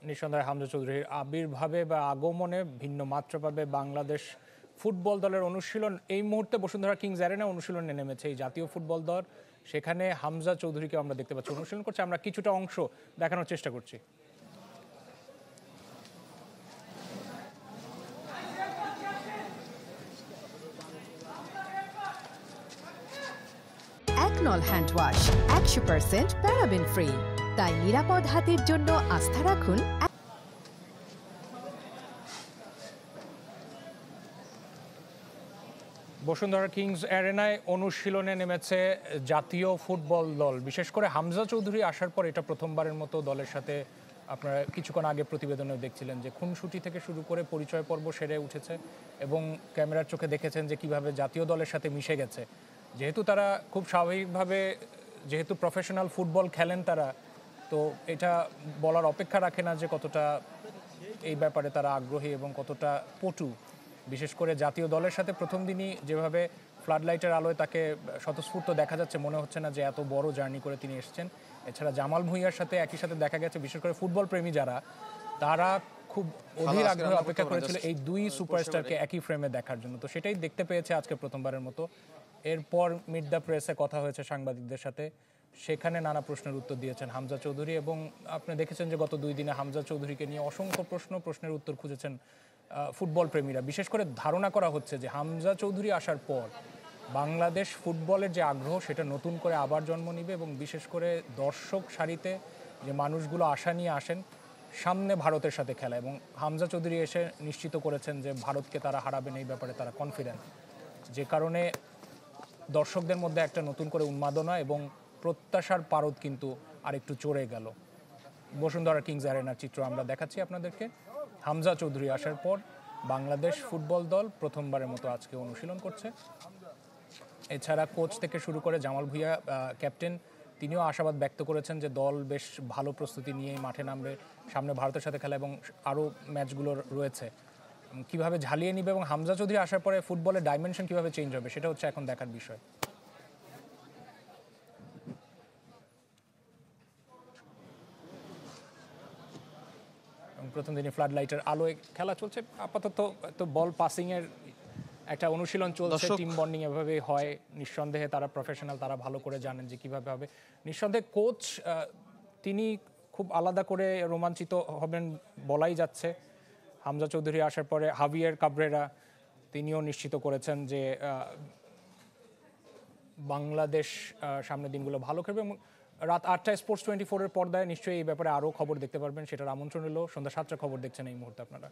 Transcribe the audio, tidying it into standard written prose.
নিঃসন্দেহে হামজা চৌধুরীর আবির্ভাবে বা আগমনে ভিন্ন মাত্রা পাবে বাংলাদেশ ফুটবল দলের অনুশীলন। এই মুহূর্তে বসুন্ধরা কিংস অ্যারেনা অনুশীলনে নেমেছে এই জাতীয় ফুটবল দল। সেখানে হামজা চৌধুরীকে আমরা দেখতে পাচ্ছি অনুশীলন করছে। আমরা কিছুটা অংশ দেখানোর চেষ্টা করছি। একনল হ্যান্ড ওয়াশ 100% প্যারাবেন ফ্রি, তাই নিরাপদ হাতের জন্য আস্থা রাখুন বসুন্ধরা কিংস অ্যারেনায় অনুশীলনে নেমেছে জাতীয় ফুটবল দল। বিশেষ করে হামজা চৌধুরী আসার পর এটা প্রথমবারের মতো দলের সাথে আপনারা কিছুক্ষণ আগে প্রতিবেদনে দেখছিলেন যে খুনসুটি থেকে শুরু করে পরিচয় পর্ব সেরে উঠেছে এবং ক্যামেরার চোখে দেখেছেন যে কিভাবে জাতীয় দলের সাথে মিশে গেছে। যেহেতু তারা খুব স্বাভাবিকভাবে যেহেতু প্রফেশনাল ফুটবল খেলেন তারা, তো এটা বলার অপেক্ষা রাখে না যে কতটা এই ব্যাপারে তারা আগ্রহী এবং কতটা পটু। বিশেষ করে জাতীয় দলের সাথে প্রথম দিনই যেভাবে ফ্লাডলাইটের আলোয় তাকে স্বতঃস্ফূর্ত দেখা যাচ্ছে, মনে হচ্ছে না যে এত বড় জার্নি করে তিনি এসেছেন। এছাড়া জামাল ভুঁইয়ার সাথে একই সাথে দেখা গেছে, বিশেষ করে ফুটবল প্রেমী যারা, তারা খুব অধীর আগ্রহে অপেক্ষা করেছিল এই দুই সুপারস্টারকে একই ফ্রেমে দেখার জন্য। তো সেটাই দেখতে পেয়েছে আজকে প্রথমবারের মতো। এরপর মিট দ্য প্রেসে কথা হয়েছে সাংবাদিকদের সাথে, সেখানে নানা প্রশ্নের উত্তর দিয়েছেন হামজা চৌধুরী। এবং আপনি দেখেছেন যে গত 2 দিনে হামজা চৌধুরীকে নিয়ে অসংখ্য প্রশ্নের উত্তর খুঁজেছেন ফুটবল প্রেমীরা। বিশেষ করে ধারণা করা হচ্ছে যে হামজা চৌধুরী আসার পর বাংলাদেশ ফুটবলের যে আগ্রহ সেটা নতুন করে আবার জন্ম নিবে এবং বিশেষ করে দর্শক সারিতে যে মানুষগুলো আশা নিয়ে আসেন সামনে ভারতের সাথে খেলা, এবং হামজা চৌধুরী এসে নিশ্চিত করেছেন যে ভারতকে তারা হারাবেন, এই ব্যাপারে তারা কনফিডেন্ট। যে কারণে দর্শকদের মধ্যে একটা নতুন করে উন্মাদনা এবং প্রত্যাশার পারদ কিন্তু আরেকটু চড়ে গেল। বসুন্ধরা কিংস অ্যারেনার চিত্র আমরা দেখাচ্ছি আপনাদেরকে। হামজা চৌধুরী আসার পর বাংলাদেশ ফুটবল দল প্রথমবারের মতো আজকে অনুশীলন করছে। এছাড়া কোচ থেকে শুরু করে জামাল ভুঁইয়া ক্যাপ্টেন, তিনিও আশাবাদ ব্যক্ত করেছেন যে দল বেশ ভালো প্রস্তুতি নিয়েই মাঠে নামবে, সামনে ভারতের সাথে খেলা এবং আরও ম্যাচগুলো রয়েছে, কিভাবে ঝালিয়ে নিবে এবং হামজা চৌধুরী আসার পরে ফুটবলের ডাইমেনশন কিভাবে চেঞ্জ হবে সেটা হচ্ছে এখন দেখার বিষয়। প্রথম দিনে ফ্লাড লাইটের আলোয় খেলা চলছে আপাতত, তো বল পাসিং এর একটা অনুশীলন চলছে, টিম বন্ডিং এভাবে হয়। নিঃসন্দেহে তারা প্রফেশনাল, তারা ভালো করে জানেন যে কিভাবে হবে। নিঃসন্দেহে কোচ তিনি খুব আলাদা করে রোমাঞ্চিত হবেন বলাই যাচ্ছে। হামজা চৌধুরী আসার পরে হাভিয়ের কাবরেরা তিনিও নিশ্চিত করেছেন যে বাংলাদেশ সামনের দিনগুলো ভালো খেলবে। এবং রাত 8টায় স্পোর্টস 24-এর পর্দায় নিশ্চয়ই এই ব্যাপারে আরও খবর দেখতে পারবেন, সেটার আমন্ত্রণ এলো। সন্ধ্যা 7টার খবর দেখছেন এই মুহূর্তে আপনারা।